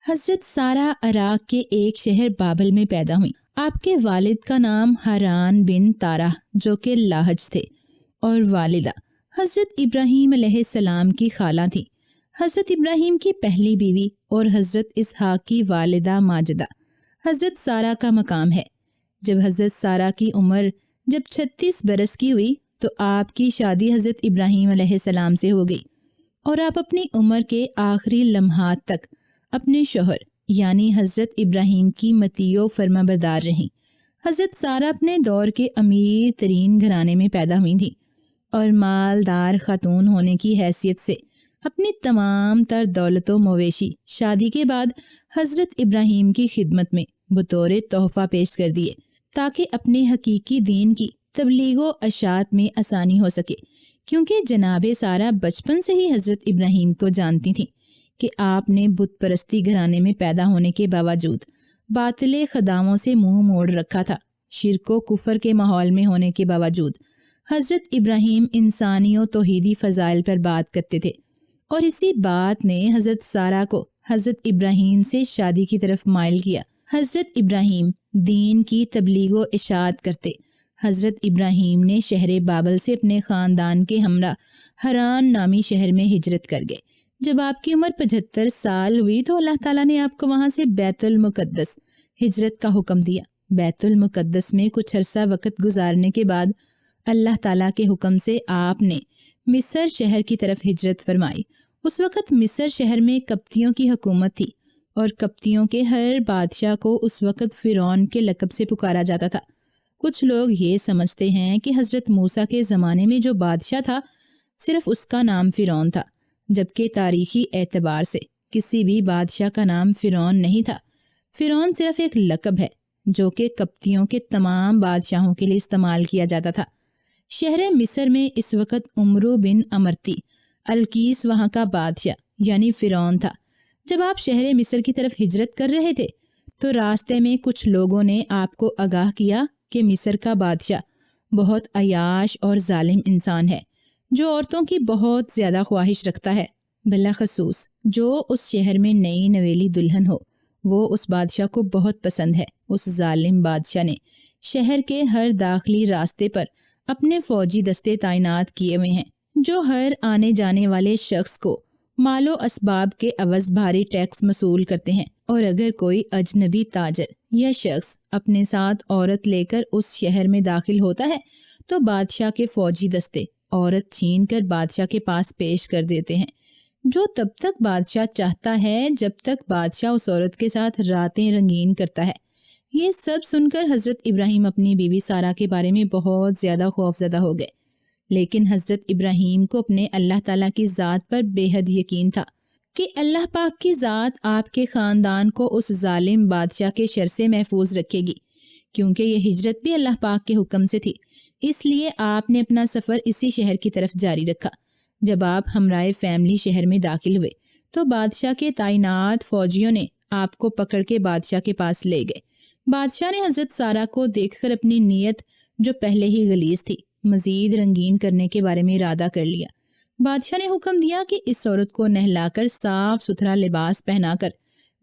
حضرت سارہ عراق کے ایک شہر بابل میں پیدا ہوئیں۔ آپ کے والد کا نام حران بن تارہ جو کہ لاحج تھے، اور والدہ حضرت ابراہیم علیہ السلام کی خالہ تھی۔ حضرت ابراہیم کی پہلی بیوی اور حضرت اسحاق کی والدہ ماجدہ حضرت سارہ کا مقام ہے۔ جب حضرت سارہ کی عمر 36 برس کی ہوئی تو آپ کی شادی حضرت ابراہیم علیہ السلام سے ہو گئی، اور آپ اپنی عمر کے آخری لمحات تک اپنے شوہر یعنی حضرت ابراہیم کی مطیع و فرما بردار رہیں۔ حضرت سارہ اپنے دور کے امیر ترین گھرانے میں پیدا ہوئی تھیں، اور مالدار خاتون ہونے کی حیثیت سے اپنی تمام تر دولت و مویشی شادی کے بعد حضرت ابراہیم کی خدمت میں بطور تحفہ پیش کر دیے، تاکہ اپنے حقیقی دین کی تبلیغ و اشاعت میں آسانی ہو سکے، کیونکہ جناب سارہ بچپن سے ہی حضرت ابراہیم کو جانتی تھیں کہ آپ نے بت پرستی گھرانے میں پیدا ہونے کے باوجود باطل خداؤں سے منہ موڑ رکھا تھا۔ شرک و کفر کے ماحول میں ہونے کے باوجود حضرت ابراہیم انسانی و توحیدی فضائل پر بات کرتے تھے، اور اسی بات نے حضرت سارہ کو حضرت ابراہیم سے شادی کی طرف مائل کیا۔ حضرت ابراہیم دین کی تبلیغ و اشاعت کرتے۔ حضرت ابراہیم نے شہر بابل سے اپنے خاندان کے ہمراہ حران نامی شہر میں ہجرت کر گئے۔ جب آپ کی عمر 75 سال ہوئی تو اللہ تعالیٰ نے آپ کو وہاں سے بیت المقدس ہجرت کا حکم دیا۔ بیت المقدس میں کچھ عرصہ وقت گزارنے کے بعد اللہ تعالیٰ کے حکم سے آپ نے مصر شہر کی طرف ہجرت فرمائی۔ اس وقت مصر شہر میں قبطیوں کی حکومت تھی، اور قبطیوں کے ہر بادشاہ کو اس وقت فرعون کے لقب سے پکارا جاتا تھا۔ کچھ لوگ یہ سمجھتے ہیں کہ حضرت موسیٰ کے زمانے میں جو بادشاہ تھا صرف اس کا نام فرعون تھا، جبکہ تاریخی اعتبار سے کسی بھی بادشاہ کا نام فرعون نہیں تھا۔ فرعون صرف ایک لقب ہے جو کہ قبطیوں کے تمام بادشاہوں کے لیے استعمال کیا جاتا تھا۔ شہر مصر میں اس وقت عمرو بن امرتی الکیس وہاں کا بادشاہ یعنی فرعون تھا۔ جب آپ شہر مصر کی طرف ہجرت کر رہے تھے تو راستے میں کچھ لوگوں نے آپ کو آگاہ کیا کہ مصر کا بادشاہ بہت عیاش اور ظالم انسان ہے، جو عورتوں کی بہت زیادہ خواہش رکھتا ہے۔ بالخصوص جو اس شہر میں نئی نویلی دلہن ہو وہ اس بادشاہ کو بہت پسند ہے۔ اس ظالم بادشاہ نے شہر کے ہر داخلی راستے پر اپنے فوجی دستے تعینات کیے ہوئے ہیں، جو ہر آنے جانے والے شخص کو مال و اسباب کے عوض بھاری ٹیکس وصول کرتے ہیں، اور اگر کوئی اجنبی تاجر یا شخص اپنے ساتھ عورت لے کر اس شہر میں داخل ہوتا ہے تو بادشاہ کے فوجی دستے عورت چھین کر بادشاہ کے پاس پیش کر دیتے ہیں، جو تب تک بادشاہ چاہتا ہے جب تک بادشاہ اس عورت کے ساتھ راتیں رنگین کرتا ہے۔ یہ سب سن کر حضرت ابراہیم اپنی بیوی سارہ کے بارے میں بہت زیادہ خوفزدہ ہو گئے، لیکن حضرت ابراہیم کو اپنے اللہ تعالیٰ کی ذات پر بے حد یقین تھا کہ اللہ پاک کی ذات آپ کے خاندان کو اس ظالم بادشاہ کے شر سے محفوظ رکھے گی، کیونکہ یہ ہجرت بھی اللہ پاک کے حکم سے تھی۔ اس لیے آپ نے اپنا سفر اسی شہر کی طرف جاری رکھا۔ جب آپ ہمراہ فیملی شہر میں داخل ہوئے تو بادشاہ کے تعینات فوجیوں نے آپ کو پکڑ کے بادشاہ کے پاس لے گئے۔ بادشاہ نے حضرت سارہ کو دیکھ کر اپنی نیت جو پہلے ہی غلیظ تھی مزید رنگین کرنے کے بارے میں ارادہ کر لیا۔ بادشاہ نے حکم دیا کہ اس عورت کو نہلا کر صاف ستھرا لباس پہنا کر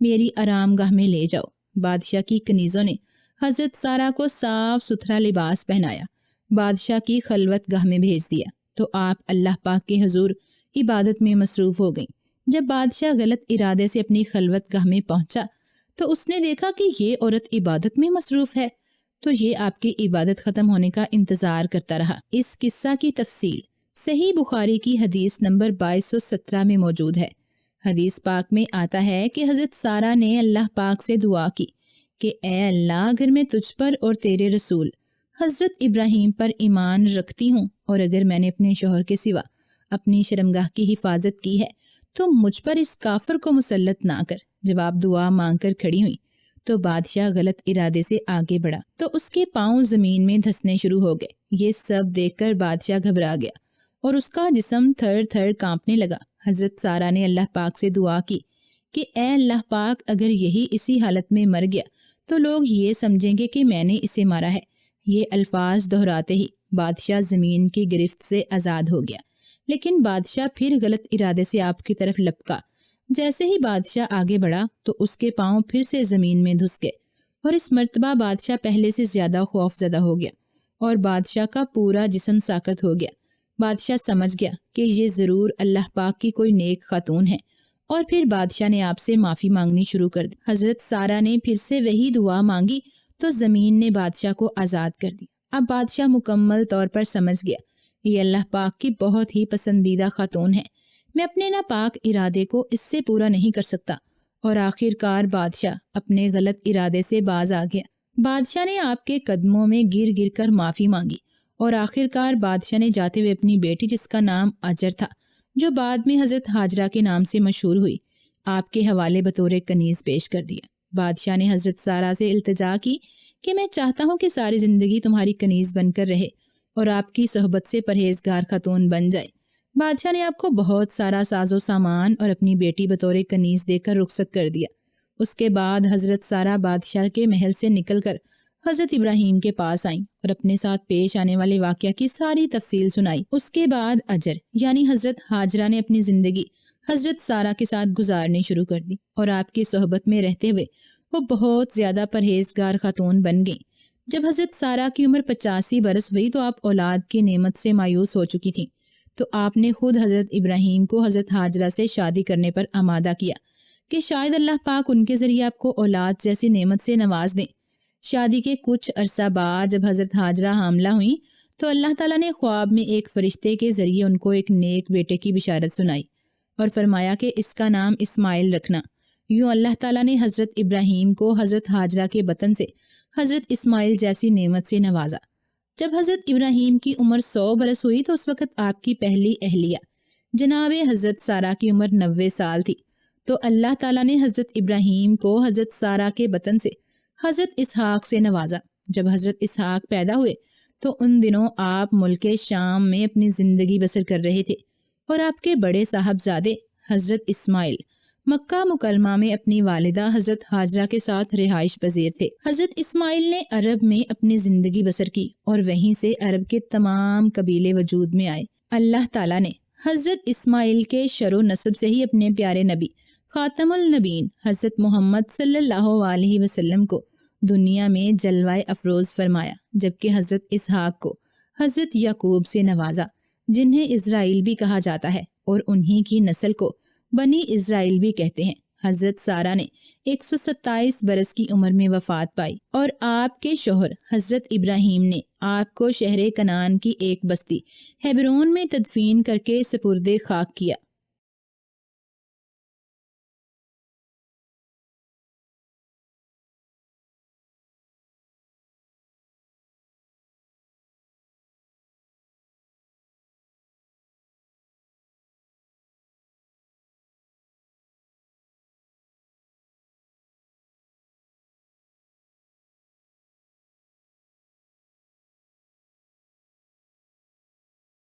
میری آرام گاہ میں لے جاؤ۔ بادشاہ کی کنیزوں نے حضرت سارہ کو صاف ستھرا لباس پہنایا، بادشاہ کی خلوت گاہ میں بھیج دیا تو آپ اللہ پاک کے حضور عبادت میں مصروف ہو گئیں۔ جب بادشاہ غلط ارادے سے اپنی خلوت گاہ میں پہنچا تو اس نے دیکھا کہ یہ عورت عبادت میں مصروف ہے، تو یہ آپ کی عبادت ختم ہونے کا انتظار کرتا رہا۔ اس قصہ کی تفصیل صحیح بخاری کی حدیث نمبر 2217 میں موجود ہے۔ حدیث پاک میں آتا ہے کہ حضرت سارہ نے اللہ پاک سے دعا کی کہ اے اللہ، اگر میں تجھ پر اور تیرے رسول حضرت ابراہیم پر ایمان رکھتی ہوں، اور اگر میں نے اپنے شوہر کے سوا اپنی شرمگاہ کی حفاظت کی ہے تو مجھ پر اس کافر کو مسلط نہ کر۔ جب آپ دعا مانگ کر کھڑی ہوئی تو بادشاہ غلط ارادے سے آگے بڑھا تو اس کے پاؤں زمین میں دھسنے شروع ہو گئے۔ یہ سب دیکھ کر بادشاہ گھبرا گیا اور اس کا جسم تھر تھر کانپنے لگا۔ حضرت سارہ نے اللہ پاک سے دعا کی کہ اے اللہ پاک، اگر یہی اسی حالت میں مر گیا تو لوگ یہ سمجھیں گے کہ میں نے اسے مارا ہے۔ یہ الفاظ دہراتے ہی بادشاہ زمین کی گرفت سے آزاد ہو گیا، لیکن بادشاہ پھر غلط ارادے سے آپ کی طرف لپکا۔ جیسے ہی بادشاہ آگے بڑھا تو اس کے پاؤں پھر سے زمین میں دھس گئے اور اس مرتبہ بادشاہ پہلے سے زیادہ خوف زدہ ہو گیا اور بادشاہ کا پورا جسم ساکت ہو گیا۔ بادشاہ سمجھ گیا کہ یہ ضرور اللہ پاک کی کوئی نیک خاتون ہے، اور پھر بادشاہ نے آپ سے معافی مانگنی شروع کر دی۔ حضرت سارہ نے پھر سے وہی دعا مانگی تو زمین نے بادشاہ کو آزاد کر دی۔ اب بادشاہ مکمل طور پر سمجھ گیا یہ اللہ پاک کی بہت ہی پسندیدہ خاتون ہے، میں اپنے ناپاک ارادے کو اس سے پورا نہیں کر سکتا، اور آخر کار بادشاہ اپنے غلط ارادے سے باز آ گیا۔ بادشاہ نے آپ کے قدموں میں گر گر کر معافی مانگی، اور آخر کار بادشاہ نے جاتے ہوئے اپنی بیٹی جس کا نام اجر تھا، جو بعد میں حضرت ہاجرہ کے نام سے مشہور ہوئی، آپ کے حوالے بطور کنیز پیش کر دیا۔ بادشاہ نے حضرت سارہ سے التجا کی کہ میں چاہتا ہوں کہ ساری زندگی تمہاری کنیز بن کر رہے اور آپ کی صحبت سے پرہیزگار خاتون بن جائے۔ بادشاہ نے آپ کو بہت سارا ساز و سامان اور اپنی بیٹی بطور کنیز دے کر رخصت کر دیا۔ اس کے بعد حضرت سارہ بادشاہ کے محل سے نکل کر حضرت ابراہیم کے پاس آئیں اور اپنے ساتھ پیش آنے والے واقعہ کی ساری تفصیل سنائی۔ اس کے بعد اجر یعنی حضرت ہاجرہ نے اپنی زندگی حضرت سارہ کے ساتھ گزارنی شروع کر دی، اور آپ کی صحبت میں رہتے ہوئے وہ بہت زیادہ پرہیزگار خاتون بن گئیں۔ جب حضرت سارہ کی عمر 85 برس ہوئی تو آپ اولاد کی نعمت سے مایوس ہو چکی تھیں، تو آپ نے خود حضرت ابراہیم کو حضرت ہاجرہ سے شادی کرنے پر آمادہ کیا کہ شاید اللہ پاک ان کے ذریعے آپ کو اولاد جیسی نعمت سے نواز دیں۔ شادی کے کچھ عرصہ بعد جب حضرت ہاجرہ حاملہ ہوئیں تو اللہ تعالیٰ نے خواب میں ایک فرشتے کے ذریعے ان کو ایک نیک بیٹے کی بشارت سنائی اور فرمایا کہ اس کا نام اسماعیل رکھنا۔ یوں اللہ تعالیٰ نے حضرت ابراہیم کو حضرت ہاجرہ کے بطن سے حضرت اسماعیل جیسی نعمت سے نوازا۔ جب حضرت ابراہیم کی عمر 100 برس ہوئی تو اس وقت آپ کی پہلی اہلیہ جناب حضرت سارہ کی عمر 90 سال تھی، تو اللہ تعالیٰ نے حضرت ابراہیم کو حضرت سارہ کے بطن سے حضرت اسحاق سے نوازا۔ جب حضرت اسحاق پیدا ہوئے تو ان دنوں آپ ملک شام میں اپنی زندگی بسر کر رہے تھے، اور آپ کے بڑے صاحبزادے حضرت اسماعیل مکہ مکرمہ میں اپنی والدہ حضرت ہاجرہ کے ساتھ رہائش پذیر تھے۔ حضرت اسماعیل نے عرب میں اپنی زندگی بسر کی اور وہیں سے عرب کے تمام قبیلے وجود میں آئے۔ اللہ تعالیٰ نے حضرت اسماعیل کے شر و نسب سے ہی اپنے پیارے نبی خاتم النبیین حضرت محمد صلی اللہ علیہ وسلم کو دنیا میں جلوہ افروز فرمایا، جبکہ حضرت اسحاق کو حضرت یعقوب سے نوازا، جنہیں اسرائیل بھی کہا جاتا ہے، اور انہی کی نسل کو بنی اسرائیل بھی کہتے ہیں۔ حضرت سارہ نے 127 برس کی عمر میں وفات پائی، اور آپ کے شوہر حضرت ابراہیم نے آپ کو شہر کنعان کی ایک بستی ہیبرون میں تدفین کر کے سپرد خاک کیا۔